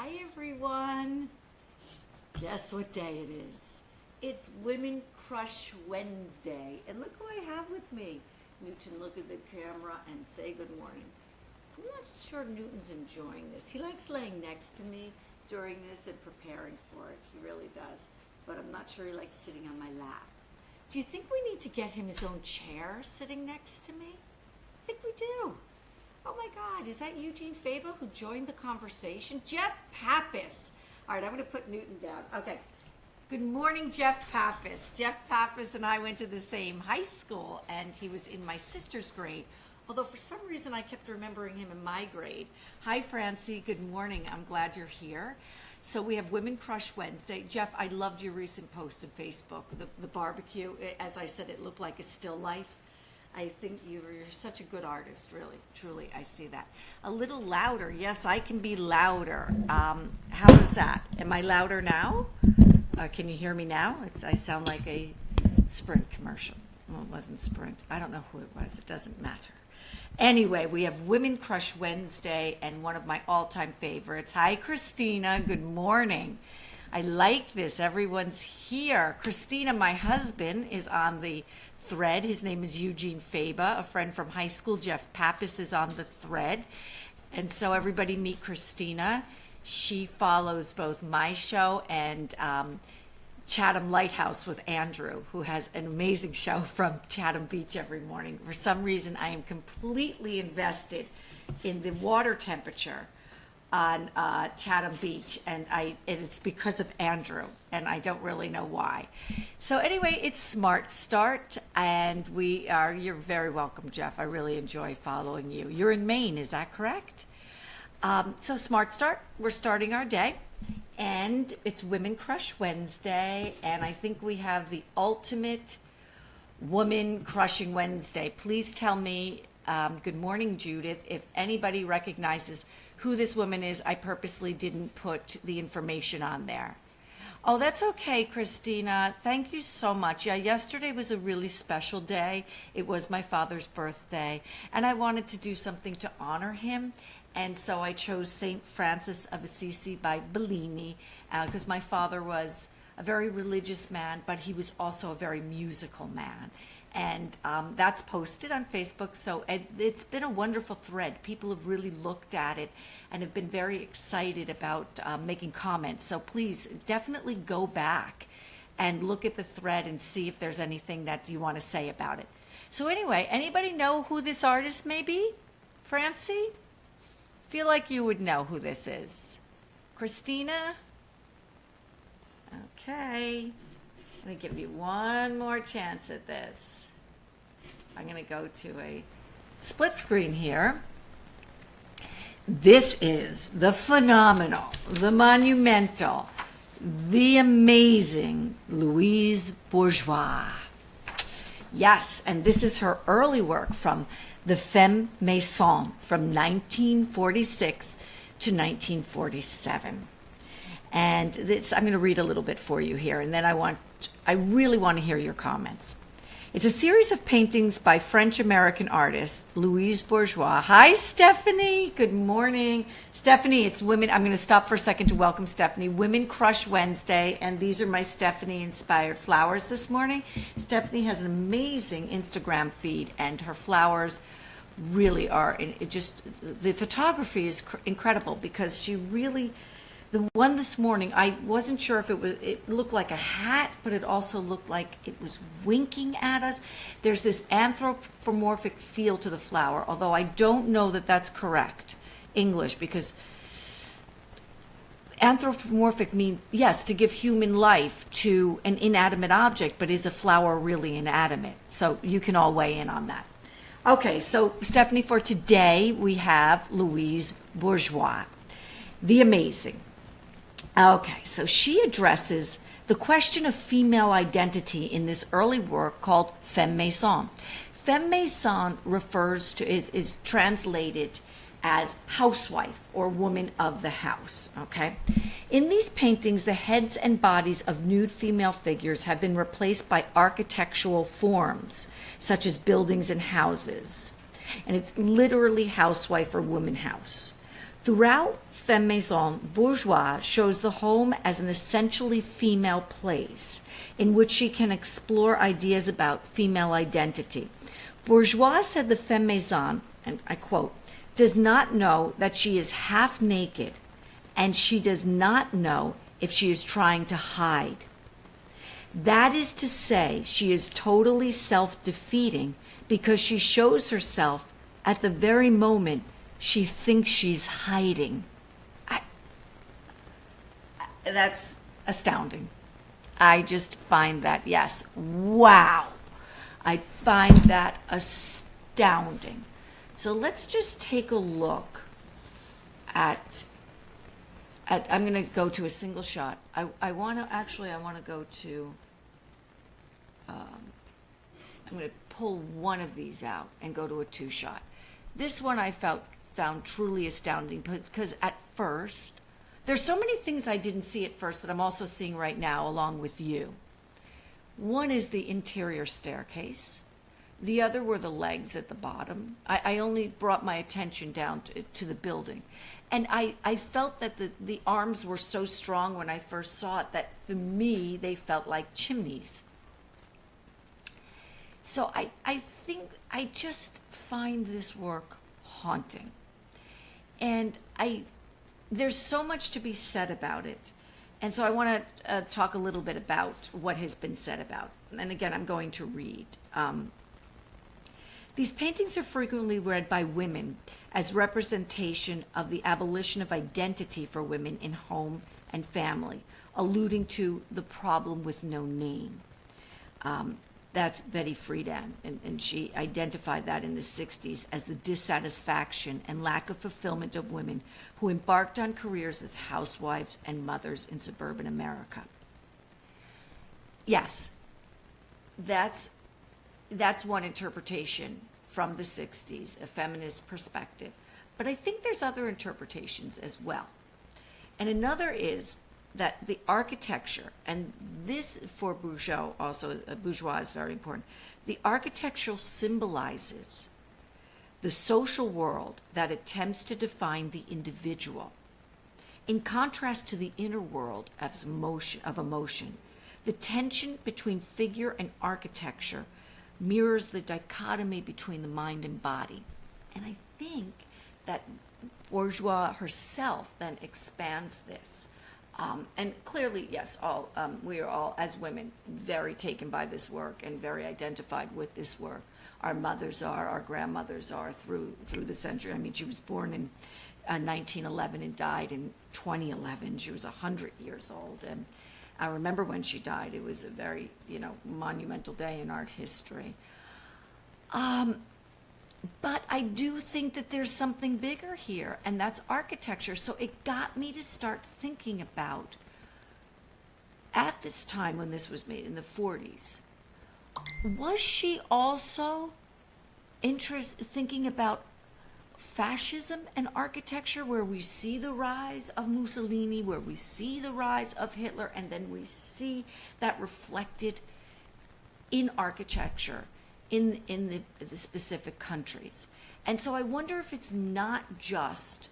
Hi everyone. Guess what day it is? It's Women Crush Wednesday. And look who I have with me. Newton, look at the camera and say good morning. I'm not sure Newton's enjoying this. He likes laying next to me during this and preparing for it. He really does. But I'm not sure he likes sitting on my lap. Do you think we need to get him his own chair sitting next to me? I think we do. Oh my God, is that Eugene Faba who joined the conversation? Jeff Pappas. All right, I'm going to put Newton down. Okay. Good morning, Jeff Pappas. Jeff Pappas and I went to the same high school, and he was in my sister's grade. Although for some reason I kept remembering him in my grade. Hi, Francie. Good morning. I'm glad you're here. So we have Women Crush Wednesday. Jeff, I loved your recent post on Facebook, the barbecue. As I said, it looked like a still life. I think you're such a good artist, really, truly. I see that. A little louder. Yes, I can be louder. How is that? Am I louder now? Can you hear me now? I sound like a Sprint commercial. Well, it wasn't Sprint. I don't know who it was. It doesn't matter. Anyway, we have Women Crush Wednesday and one of my all-time favorites. Hi, Christina. Good morning. I like this. Everyone's here. Christina, my husband, is on the thread. His name is Eugene Faba, a friend from high school. Jeff Pappas is on the thread. And so everybody meet Christina. She follows both my show and Chatham Lighthouse with Andrew, who has an amazing show from Chatham Beach every morning. For some reason, I am completely invested in the water temperature on Chatham Beach, and it's because of Andrew, and I don't really know why. So anyway, it's Smart Start, and you're very welcome, Jeff. I really enjoy following you. You're in Maine, is that correct? So Smart Start, we're starting our day, and it's Women Crush Wednesday, and I think we have the ultimate woman crushing Wednesday. Please tell me, good morning, Judith, if anybody recognizes who this woman is. I purposely didn't put the information on there. Oh, that's okay, Christina. Thank you so much. Yeah, yesterday was a really special day. It was my father's birthday, and I wanted to do something to honor him. And so I chose St. Francis of Assisi by Bellini, because my father was a very religious man, but he was also a very musical man. And that's posted on Facebook, so it's been a wonderful thread. People have really looked at it and have been very excited about making comments. So please definitely go back and look at the thread and see if there's anything that you want to say about it. So anyway, anybody know who this artist may be? Francie? Feel like you would know who this is. Christina? Okay. I'm going to give you one more chance at this. I'm going to go to a split screen here. This is the phenomenal, the monumental, the amazing Louise Bourgeois. Yes, and this is her early work from the Femme Maison from 1946 to 1947. And I'm going to read a little bit for you here, and then I really want to hear your comments. It's a series of paintings by French-American artist Louise Bourgeois. Hi, Stephanie. Good morning. Stephanie, it's Women. I'm going to stop for a second to welcome Stephanie. Women Crush Wednesday, and these are my Stephanie-inspired flowers this morning. Stephanie has an amazing Instagram feed, and her flowers really are, the photography is incredible because she really... The one this morning, I wasn't sure if it looked like a hat, but it also looked like it was winking at us. There's this anthropomorphic feel to the flower, although I don't know that that's correct English, because anthropomorphic means, yes, to give human life to an inanimate object, but is a flower really inanimate? So you can all weigh in on that. Okay, so Stephanie, for today, we have Louise Bourgeois, the amazing. Okay, so she addresses the question of female identity in this early work called Femme Maison. Femme Maison is translated as housewife or woman of the house, okay? In these paintings, the heads and bodies of nude female figures have been replaced by architectural forms, such as buildings and houses. And it's literally housewife or woman house. Throughout femme maison, Bourgeois shows the home as an essentially female place in which she can explore ideas about female identity. Bourgeois said the femme maison, and I quote, does not know that she is half naked, and she does not know if she is trying to hide. That is to say, she is totally self-defeating because she shows herself at the very moment she thinks she's hiding. That's astounding. I just find that, yes, wow. I find that astounding. So let's just take a look at I'm going to go to a single shot. I want to go to, I'm going to pull one of these out and go to a two shot. This one I found truly astounding because at first, there's so many things I didn't see at first that I'm also seeing right now along with you. One is the interior staircase. The other were the legs at the bottom. I only brought my attention down to the building. And I felt that the arms were so strong when I first saw it that for me, they felt like chimneys. So I think I just find this work haunting. And there's so much to be said about it. And so I want to talk a little bit about what has been said about. And again, I'm going to read. These paintings are frequently read by women as representation of the abolition of identity for women in home and family, alluding to the problem with no name. That's Betty Friedan, and she identified that in the 60s as the dissatisfaction and lack of fulfillment of women who embarked on careers as housewives and mothers in suburban America. Yes, that's one interpretation from the 60s, a feminist perspective. But I think there's other interpretations as well. And another is that the architecture, and this for Bourgeois also, Bourgeois is very important, the architectural symbolizes the social world that attempts to define the individual. In contrast to the inner world of emotion, the tension between figure and architecture mirrors the dichotomy between the mind and body. And I think that Bourgeois herself then expands this. And clearly, yes, we are all, as women, very taken by this work and very identified with this work. Our mothers are, our grandmothers are through the century. I mean, she was born in 1911 and died in 2011. She was 100 years old. And I remember when she died. It was a very, monumental day in art history. But I do think that there's something bigger here, and that's architecture. So it got me to start thinking about, at this time when this was made, in the 40s, was she also thinking about fascism and architecture, where we see the rise of Mussolini, where we see the rise of Hitler, and then we see that reflected in architecture in the specific countries. And so I wonder if it's not just,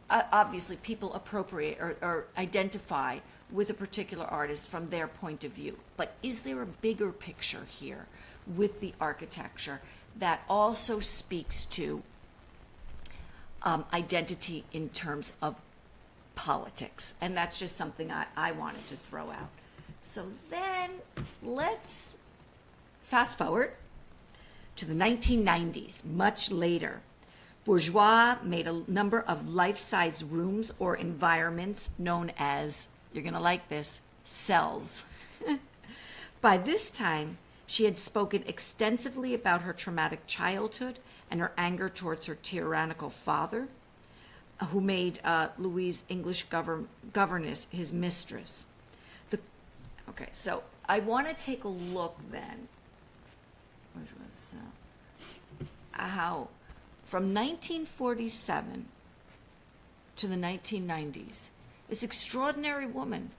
obviously people appropriate or identify with a particular artist from their point of view, but is there a bigger picture here with the architecture that also speaks to identity in terms of politics? And that's just something I wanted to throw out. So then let's fast forward to the 1990s, much later. Bourgeois made a number of life-size rooms or environments known as, you're going to like this, cells. By this time, she had spoken extensively about her traumatic childhood and her anger towards her tyrannical father, who made Louise English governess his mistress. Okay, so I want to take a look then, which was how from 1947 to the 1990s, this extraordinary woman,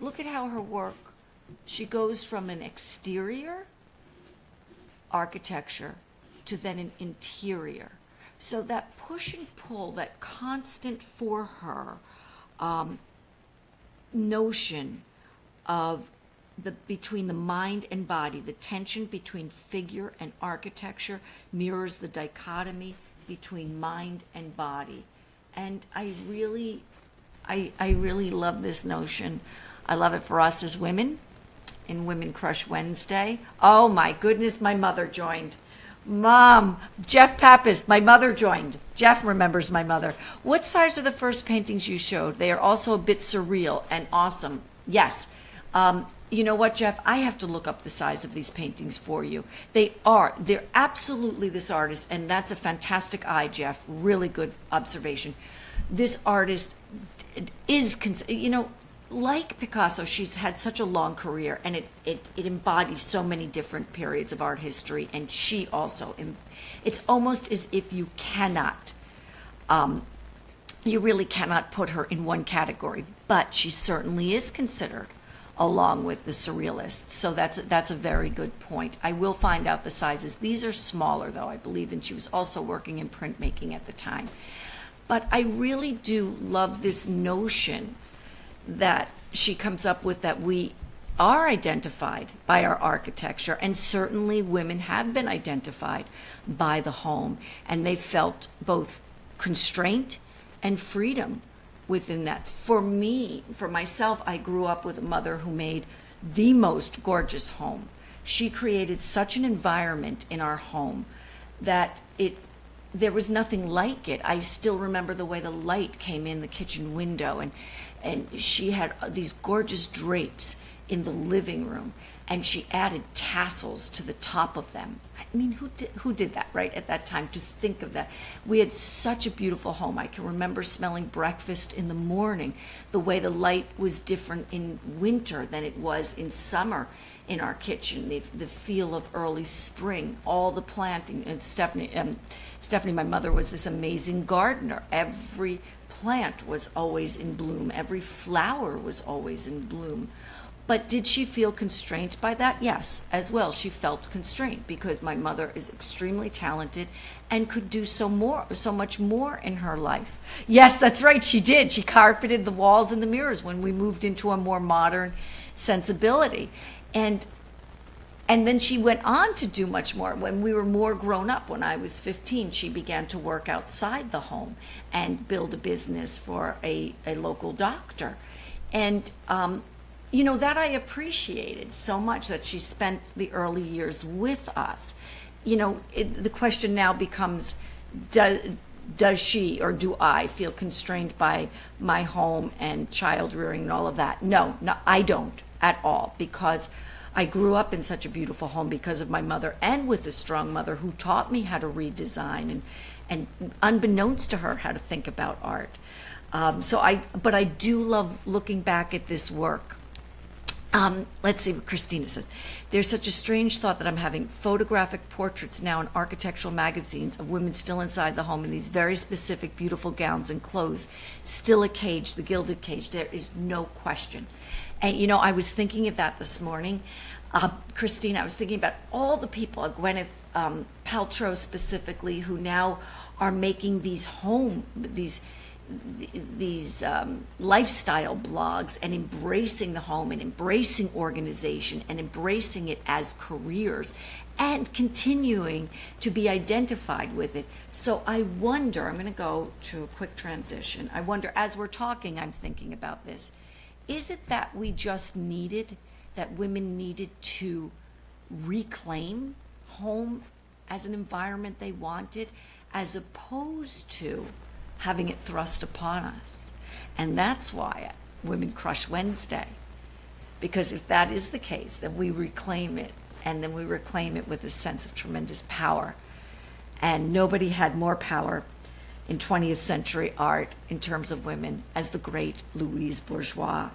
look at how her work, she goes from an exterior architecture to then an interior. So that push and pull, that constant for her notion of between the mind and body, the tension between figure and architecture mirrors the dichotomy between mind and body. And I really love this notion. I love it for us as women in Women Crush Wednesday. Oh my goodness, my mother joined. Mom, Jeff Pappas, my mother joined. Jeff remembers my mother. What size are the first paintings you showed? They are also a bit surreal and awesome. Yes. You know what, Jeff? I have to look up the size of these paintings for you. They're absolutely this artist, and that's a fantastic eye, Jeff. Really good observation. This artist is, like Picasso, she's had such a long career, and it embodies so many different periods of art history, and she also, it's almost as if you really cannot put her in one category, but she certainly is considered along with the surrealists. So that's a very good point. I will find out the sizes. These are smaller, though, I believe, and she was also working in printmaking at the time. But I really do love this notion that she comes up with, that we are identified by our architecture, and certainly women have been identified by the home, and they felt both constraint and freedom within that. For me, for myself, I grew up with a mother who made the most gorgeous home. She created such an environment in our home that there was nothing like it. I still remember the way the light came in the kitchen window, and she had these gorgeous drapes in the living room, and she added tassels to the top of them. I mean, who did that, right, at that time, to think of that? We had such a beautiful home. I can remember smelling breakfast in the morning, the way the light was different in winter than it was in summer in our kitchen, the feel of early spring, all the planting. And Stephanie, my mother, was this amazing gardener. Every plant was always in bloom. Every flower was always in bloom. But did she feel constrained by that? Yes, as well. She felt constrained because my mother is extremely talented and could do so much more in her life. Yes, that's right, she did. She carpeted the walls and the mirrors when we moved into a more modern sensibility. And then she went on to do much more. When we were more grown up, when I was 15, she began to work outside the home and build a business for a local doctor. And that I appreciated so much, that she spent the early years with us. The question now becomes, does she or do I feel constrained by my home and child rearing and all of that? No, I don't at all, because I grew up in such a beautiful home because of my mother, and with a strong mother who taught me how to redesign and unbeknownst to her, how to think about art. But I do love looking back at this work. Let's see what Christina says. There's such a strange thought that I'm having photographic portraits now in architectural magazines of women still inside the home in these very specific, beautiful gowns and clothes. Still a cage, the gilded cage. There is no question. And, I was thinking of that this morning. Christina, I was thinking about all the people, Gwyneth Paltrow specifically, who now are making these lifestyle blogs and embracing the home and embracing organization and embracing it as careers and continuing to be identified with it. So I wonder, I'm going to go to a quick transition. I wonder, as we're talking, I'm thinking about this. Is it that that women needed to reclaim home as an environment they wanted, as opposed to having it thrust upon us? And that's why Women Crush Wednesday. Because if that is the case, then we reclaim it, and then we reclaim it with a sense of tremendous power. And nobody had more power in 20th century art in terms of women as the great Louise Bourgeois.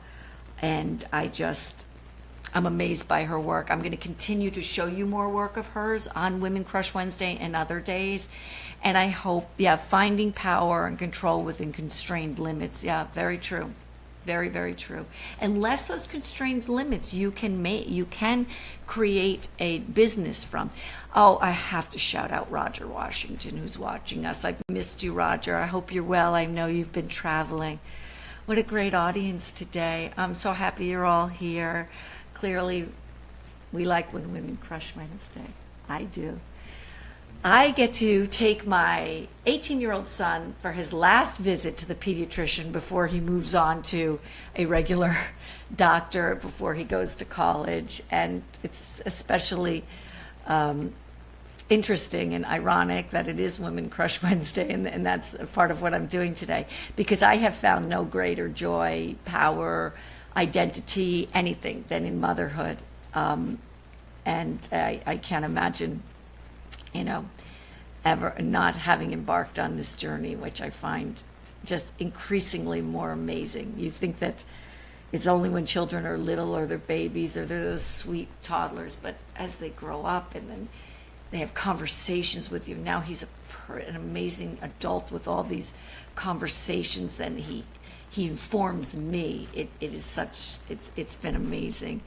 And I'm amazed by her work. I'm going to continue to show you more work of hers on Women Crush Wednesday and other days. And I hope, finding power and control within constrained limits. Yeah, very true. Very, very true. Unless those constraints limits, you can create a business from. Oh, I have to shout out Roger Washington, who's watching us. I've missed you, Roger. I hope you're well. I know you've been traveling. What a great audience today. I'm so happy you're all here. Clearly, we like when women crush Wednesday. I do. I get to take my 18-year-old son for his last visit to the pediatrician before he moves on to a regular doctor, before he goes to college. And it's especially interesting and ironic that it is Women Crush Wednesday, and that's a part of what I'm doing today, because I have found no greater joy, power, identity, anything than in motherhood. And I can't imagine, ever not having embarked on this journey, which I find just increasingly more amazing. You think that it's only when children are little, or they're babies, or they're those sweet toddlers, but as they grow up and then they have conversations with you. Now he's an amazing adult with all these conversations, and he informs me. It's been amazing.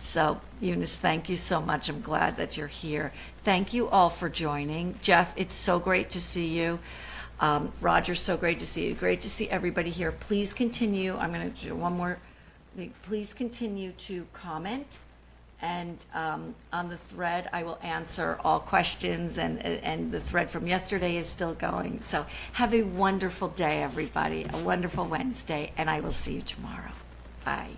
So, Eunice, thank you so much. I'm glad that you're here. Thank you all for joining. Jeff, it's so great to see you. Roger, so great to see you. Great to see everybody here. Please continue. I'm going to do one more thing. Please continue to comment. And on the thread, I will answer all questions, and the thread from yesterday is still going. So have a wonderful day, everybody, a wonderful Wednesday, and I will see you tomorrow. Bye.